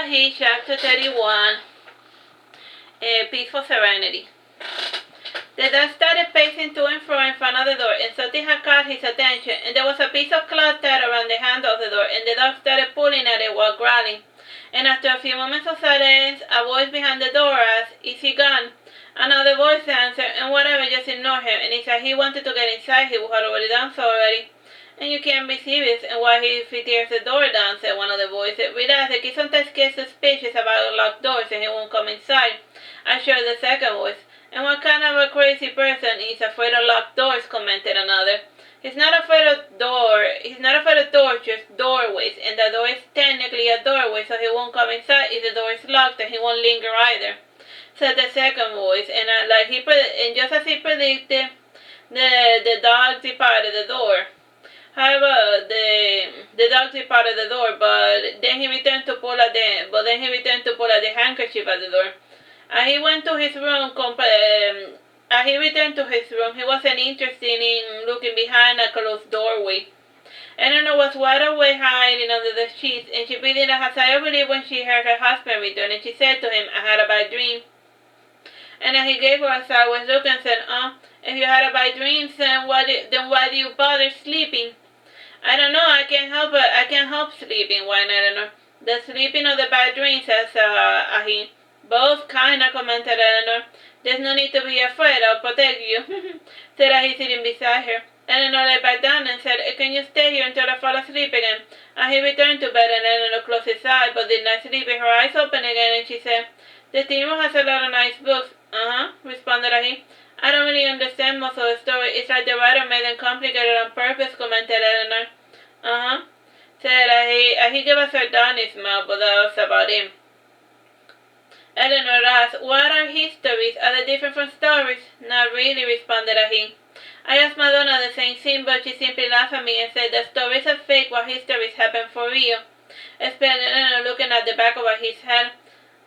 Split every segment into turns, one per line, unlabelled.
He, chapter 31, Peaceful Serenity. The dog started pacing to and fro in front of the door, and something had caught his attention, and there was a piece of cloth tied around the handle of the door, and the dog started pulling at it while growling. And after a few moments of silence, a voice behind the door asked, "Is he gone?" Another voice answered, "And whatever, just ignore him." And he said he wanted to get inside, he had already done so already. "And you can't be serious, and why if he tears the door down," said one of the voices. "Relax, he sometimes gets suspicious about locked doors and he won't come inside," assured the second voice. "And what kind of a crazy person is afraid of locked doors?" commented another. He's not afraid of doors, just doorways, and the door is technically a doorway, so he won't come inside if the door is locked, and he won't linger either," said the second voice. And just as he predicted, the dog departed the door. However, the dog departed the door, but then he returned to pull at the handkerchief at the door. He went to his room. He returned to his room. He wasn't interested in looking behind a closed doorway. Eleanor was wide awake, hiding under the sheets, and she breathed a sigh of relief when she heard her husband return, and she said to him, "I had a bad dream." And then he gave her a sideways look and said, "If you had a bad dream, then why do you bother sleeping?" "I don't know, I can't help it. I can't help sleeping," whined Eleanor. "The sleeping or the bad dream," says he. "Both kinda," commented Eleanor. "There's no need to be afraid. I'll protect you," said he, sitting beside her. Eleanor lay back down and said, "Can you stay here until I fall asleep again?" He returned to bed, and Eleanor closed his eyes but did not sleep. Her eyes opened again, and she said, "The teen room has a lot of nice books." Responded he. "I don't really understand most of the story. It's like the writer made them complicated on purpose," commented Eleanor. Said he. He gave a sardonic smile, but that was about it. Eleanor asked, "What are histories? Are they different from stories?" "Not really," responded he. "I asked Madonna the same thing, but she simply laughed at me and said that stories are fake while histories happen for real," explained Eleanor, looking at the back of his head.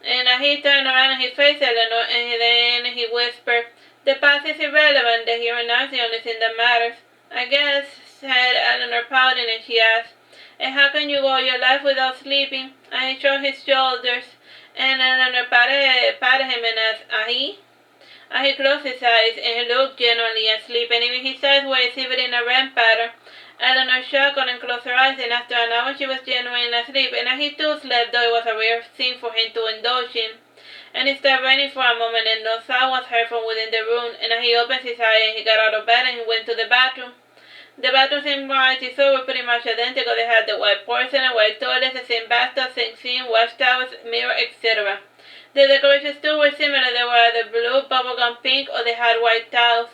And he turned around and he faced Eleanor, and then he whispered, "The past is irrelevant, the here and now is the only thing that matters." "I guess," said Eleanor, pouting, and she asked, "And how can you go your life without sleeping?" He shrugged his shoulders, and Eleanor patted him and asked, "He?" He closed his eyes, and he looked genuinely asleep, and even his eyes were exhibiting a REM pattern. Eleanor chuckled and closed her eyes, and after an hour she was genuinely asleep, and he too slept, though it was a rare thing for him to indulge in. And it stopped raining for a moment, and no sound was heard from within the room, and he opened his eyes, and he got out of bed, and he went to the bathroom. The bathrooms in Artsy were pretty much identical. They had the white porcelain, white toilets, the same bathtub, same sink, wash towels, mirror, etc. The decorations too were similar. They were either blue, bubblegum pink, or they had white tiles.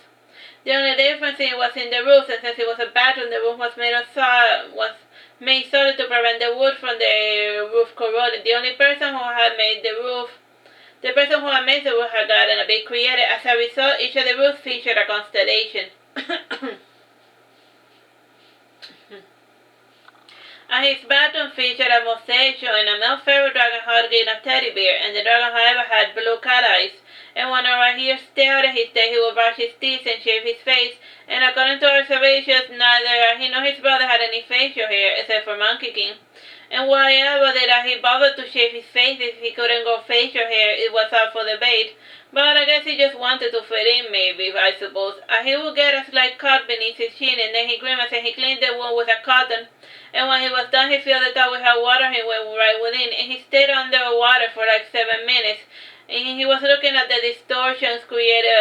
The only difference was in the roof, and since it was a bathroom, the roof was made solid to prevent the wood from the roof corroding. The person who had made the roof had gotten a bit creative. As a result, each of the roofs featured a constellation. His bathroom featured a mosaic showing a male fairy dragon hugging a teddy bear, and the dragon, however, had blue cat eyes. And whenever he stared at his day, he would brush his teeth and shave his face. And according to observations, neither he nor his brother had any facial hair, except for Monkey King. And why ever did he bother to shave his face if he couldn't grow facial hair? It was up for debate. But I guess he just wanted to fit in, maybe, I suppose. He would get a slight cut beneath his chin, and then he grimaced and he cleaned the wound with a cotton. And when he was done, he filled the tub with hot water, and he went right within, and he stayed under water for like 7 minutes. And he was looking at the distortions created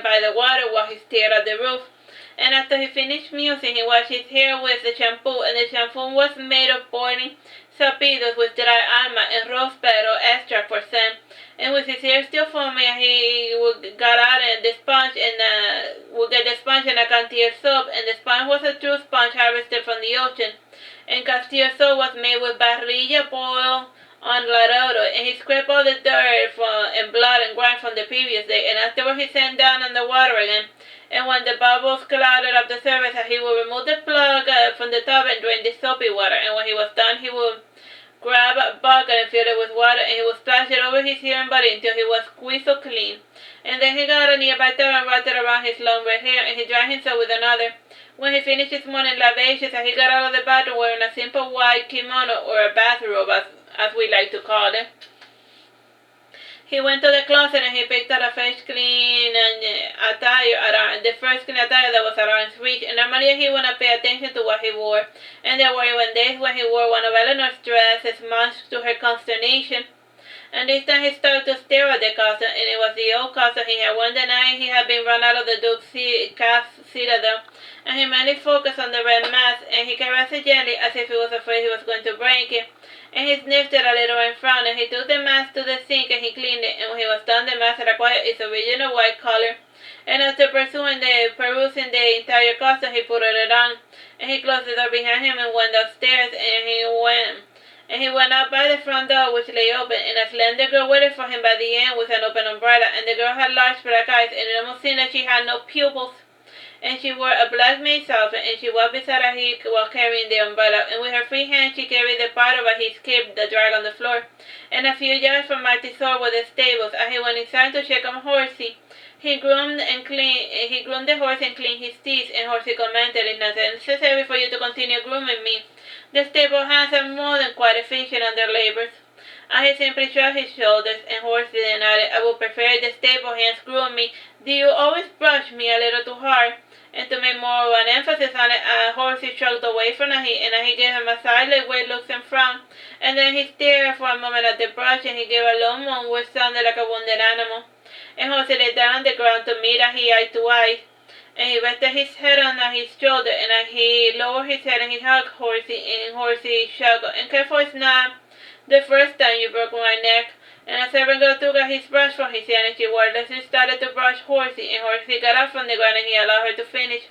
by the water while he stared at the roof. And after he finished musing, he washed his hair with the shampoo, and the shampoo was made of boiling sappitos with dry almond and rose petal extract for scent. And with his hair still foaming, he would get out the sponge and would get the sponge and a Castile soap, and the sponge was a true sponge harvested from the ocean. And Castile soap was made with barrilla boiled on laredo, and he scraped all the dirt and blood and grime from the previous day, and afterward he sat down in the water again. And when the bubbles clouded up the surface, he would remove the plug from the tub and drain the soapy water, and when he was done, he would grab a bucket and fill it with water, and he would splash it over his hair and body until he was squeezed clean. And then he got a nearby towel and wrapped it around his long red hair, and he dried himself with another. When he finished his morning libations, he got out of the bathroom wearing a simple white kimono or a bathrobe, as we like to call it. He went to the closet and he picked out a fresh clean attire, the first clean attire that was around his reach. And normally he wouldn't pay attention to what he wore. And there were even days when he wore one of Eleanor's dresses, much to her consternation. And this time he started to stare at the castle, and it was the old castle he had worn the night he had been run out of the Duke's citadel. And he mainly focused on the red mask, and he caressed it gently as if he was afraid he was going to break it. And he sniffed it a little and frowned, and he took the mask to the sink and he cleaned it, and when he was done the mask had acquired its original white color. And after perusing the entire castle, he put it on, and he closed the door behind him and went upstairs, and he went out by the front door, which lay open, and a slender girl waited for him by the end with an open umbrella, and the girl had large black eyes, and it almost seemed that she had no pupils. And she wore a black maid's outfit, and she walked beside a heap while carrying the umbrella, and with her free hand she carried the part of a his cape that dragged on the floor. And a few yards from Artsy's door were the stables, and he went inside to check on Horsey. He groomed the horse and cleaned his teeth, and Horsey commented, "It's not necessary for you to continue grooming me. The stable hands are more than quite efficient on their labors." And he simply shrugged his shoulders, and Horsey then added, "I would prefer the stable hands groom me. Do you always brush me a little too hard?" And to make more of an emphasis on it, Horsey shrugged away from the heat, and he gave him a sideways look and frown. And then he stared for a moment at the brush, and he gave a low moan which sounded like a wounded animal. And Horsey lay down on the ground to meet eye to eye. And he rested his head on his shoulder, and he lowered his head and he hugged Horsey, and Horsey shrugged. "And careful, it's not the first time you broke my neck." And a servant girl took out his brush from his hand, and she wordlessly started to brush Horsey, and Horsey got up from the ground and he allowed her to finish.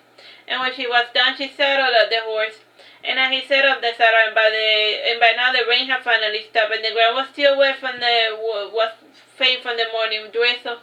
And when she was done, she saddled up the horse. And as he set up the saddle, and by now the rain had finally stopped, and the ground was still wet was faint from the morning drizzle.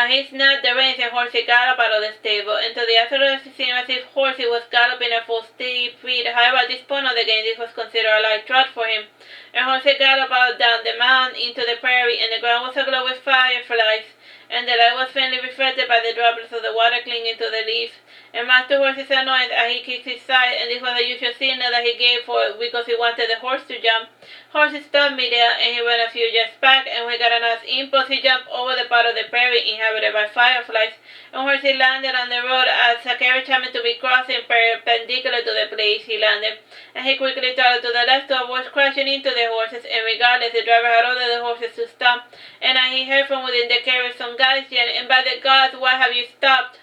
He snapped the reins and Horsey galloped out of the stable, and to the outsiders it seemed as if Horsey was galloping at full speed. However, at this point of the game, this was considered a light trot for him. And Horsey galloped out down the mound into the prairie, and the ground was aglow with fireflies, and the light was faintly reflected by the droplets of the water clinging to the leaves. And much to Horsey's annoyance, he kicked his side, and this was the usual signal that he gave because he wanted the horse to jump. Horsey stopped midair, and he went a few yards back, and when he got enough impulse, he jumped over the part of the prairie inhabited by fireflies, and Horsey landed on the road as a carriage happened to be crossing perpendicular to the place he landed. And he quickly turned to the left to avoid crashing into the horses, and regardless, the driver had ordered the horses to stop. And he heard from within the carriage some guys yelling, "And by the gods, why have you stopped?"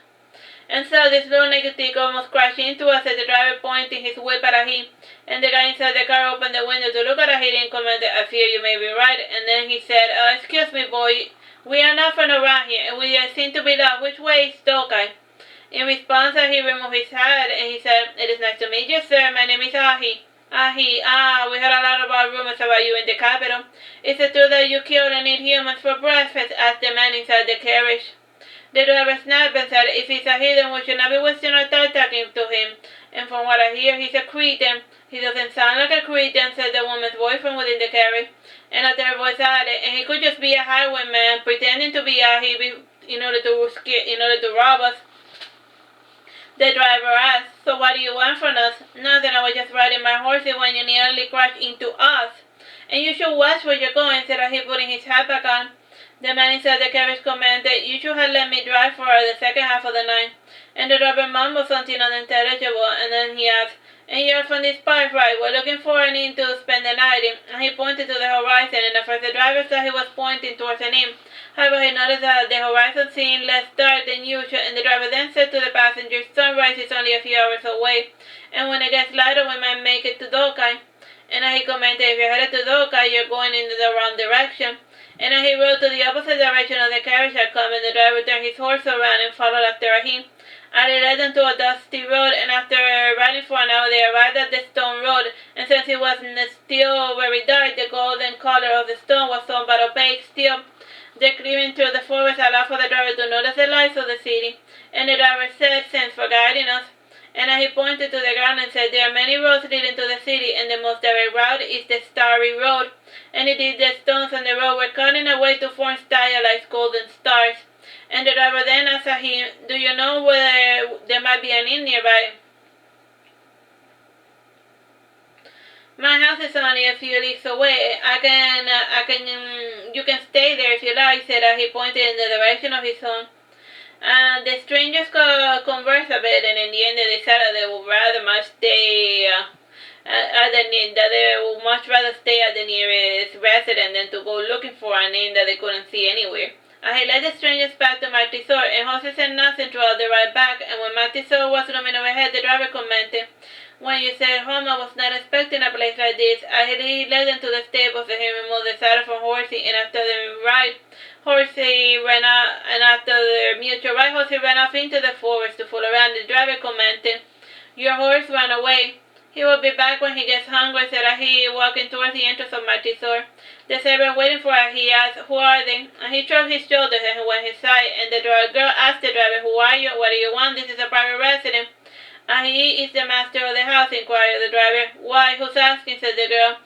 And so this lunatic almost crashed into us as the driver pointing his whip at him. And the guy inside the car opened the window to look at him and commented, "I fear you may be right." And then he said, "Excuse me, boy, we are not from around here, and we seem to be lost. Which way is Tokai?" In response, he removed his hat, and he said, "It is nice to meet you, sir. My name is Ahi." "Ahi, we heard a lot about rumors about you in the capital. Is it true that you killed and eat humans for breakfast?" asked the man inside the carriage. The driver snapped and said, "If he's a heathen, we should not be wasting our time talking to him. And from what I hear, he's a Cretan." "He doesn't sound like a Cretan," said the woman's voice from within the carriage. And a third voice added, "And he could just be a highwayman pretending to be Ahi in order to rob us." The driver asked, "So what do you want from us?" "Nothing, I was just riding my horse when you nearly crashed into us." "And you should watch where you're going," said Ahi, putting his hat back on. The man inside the carriage commented, "You should have let me drive for the second half of the night." And the driver mumbled something unintelligible, and then he asked, "And you're from this part, right? We're looking for an inn to spend the night in." And he pointed to the horizon, and at first the driver thought he was pointing towards an inn. However, he noticed that the horizon seemed less dark than usual, and the driver then said to the passenger, "Sunrise is only a few hours away, and when it gets lighter, we might make it to Dokai." And he commented, "If you're headed to Dokai, you're going in the wrong direction." And he rode to the opposite direction of the carriage had come, and the driver turned his horse around and followed after him. And he led them to a dusty road, and after riding for an hour, they arrived at the stone road. And since it was still very dark, the golden color of the stone was somewhat opaque still. The clearing through the forest allowed for the driver to notice the lights of the city. And the driver said, "Thanks for guiding us." And he pointed to the ground and said, "There are many roads leading to the city, and the most direct route is the Starry Road." And indeed, the stones on the road were cutting away to form stylized golden stars. And the driver then asked him, "Do you know whether there might be an inn nearby?" My house is only a few leagues away. You can stay there if you like, said he pointed in the direction of his home. The strangers conversed a bit, and in the end they decided they would rather much stay that they would much rather stay at the nearest resident than to go looking for a name that they couldn't see anywhere. He led the strangers back to Martisor, and Jose said nothing throughout the ride back, and when Martisor was looming overhead, the driver commented, "When you said home, I was not expecting a place like this." He led them to the stables, and he removed the saddle from Horsey, and after the ride, Horsey ran out, and after their mutual ride, Horsey ran off into the forest to fool around. The driver commented, "Your horse ran away. He will be back when he gets hungry," said he, walking towards the entrance of Martisor. The servant waiting for her, he asked, "Who are they?" And he shrugged his shoulders and went his side, and the girl asked the driver, "Who are you? What do you want? This is a private residence." "He is the master of the house," inquired the driver. "Why, who's asking?" said the girl.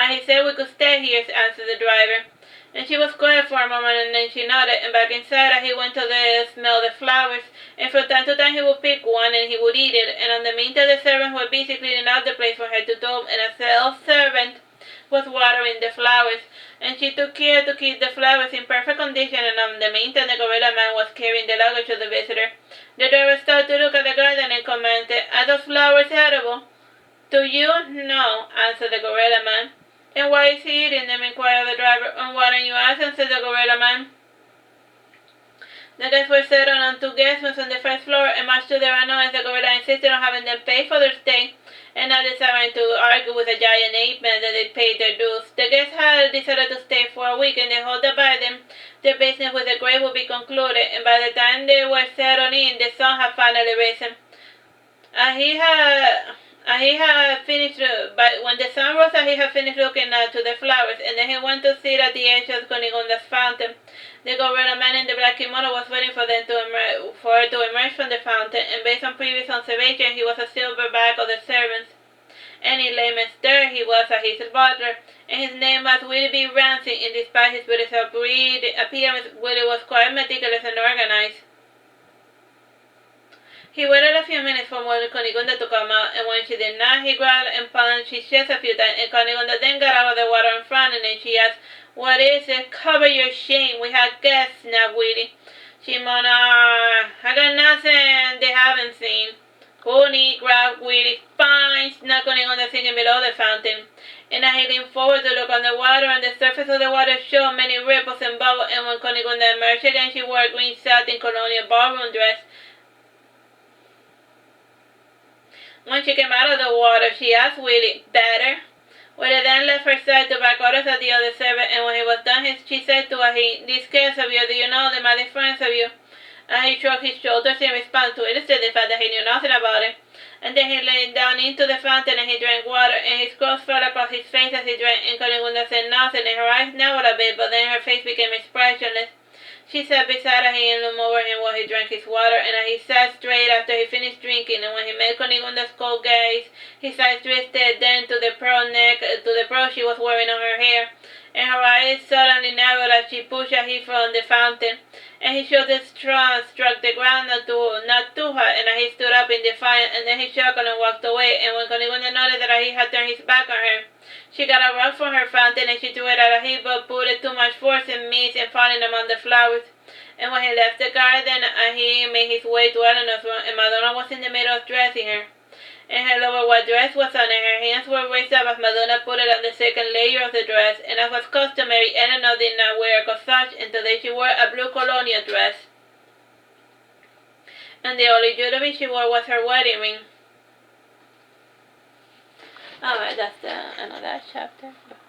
"He said we could stay here," answered the driver. And she was quiet for a moment, and then she nodded, and back inside he went to smell the flowers, and from time to time he would pick one and he would eat it, and on the meantime the servants were busy cleaning out the place from head to toe, and a self-servant was watering the flowers, and she took care to keep the flowers in perfect condition, and on the meantime the gorilla man was carrying the luggage of the visitor. The driver started to look at the garden and commented, "Are those flowers edible?" "To you, no," answered the gorilla man. "And why is he eating them?" inquired the driver. "And why don't you ask him?" said the gorilla man. The guests were settled on 2 guest rooms on the first floor, and much to their annoyance, the gorilla insisted on having them pay for their stay, and not desiring to argue with a giant ape man that they paid their dues. The guests had decided to stay for a week, and they hoped that by then their business with the grave would be concluded, and by the time they were settled in, the sun had finally risen. He had finished, but when the sun rose, he had finished looking to the flowers, and then he went to sit at the edge of Cunigunda's fountain. The gorilla man in the black kimono was waiting for her to emerge from the fountain, and based on previous observation, he was a silverback of the servants. And in layman's terms, he was his butler, and his name was Willie B. Ramsey, and despite his British appearance, Willie was quite meticulous and organized. He waited a few minutes for Conigunda to come out, and when she did not, he growled and punched his chest a few times, and Conigunda then got out of the water and frowned, and then she asked, "What is it? Cover your shame. We have guests," snapped Willie. She moaned, "I got nothing they haven't seen." "Coney," growled Willie. "Fine," snapped Conigunda, sitting below the fountain. And he leaned forward to look on the water, and the surface of the water showed many ripples and bubbles, and when Conigunda emerged again, she wore a green satin colonial ballroom dress. When she came out of the water, she asked Willie, "Better?" Willie then left her side to back orders at the other servant, and when he was done, she said to him, "These guests of yours, do you know them? Are they friends of you?" He shrugged his shoulders in response to it, said the fact that he knew nothing about it. And then he lay down into the fountain and he drank water, and his clothes fell across his face as he drank, and Conigunda said nothing, and her eyes narrowed a bit, but then her face became expressionless. She sat beside him and looked over him while he drank his water, and he sat straight after he finished drinking, and when he met Conigunda's cold gaze, his eyes twisted then to the pearl she was wearing on her hair, and her eyes suddenly narrowed as she pushed a heat from the fountain, and his shoulders struck the ground not too hard, and he stood up in defiance, and then he chuckled and walked away, and when Conigunda noticed that he had turned his back on her, she got a rock from her fountain, and she threw it at a heap, but put it too much force and missed and falling among the flowers. And when he left the garden, he made his way to Eleanor's room, and Madonna was in the middle of dressing her. And her lower white dress was on, and her hands were raised up as Madonna put it on the second layer of the dress, and as was customary, Eleanor did not wear a corsage, and today she wore a blue colonial dress. And the only jewelry she wore was her wedding ring. Alright, that's the end of that chapter.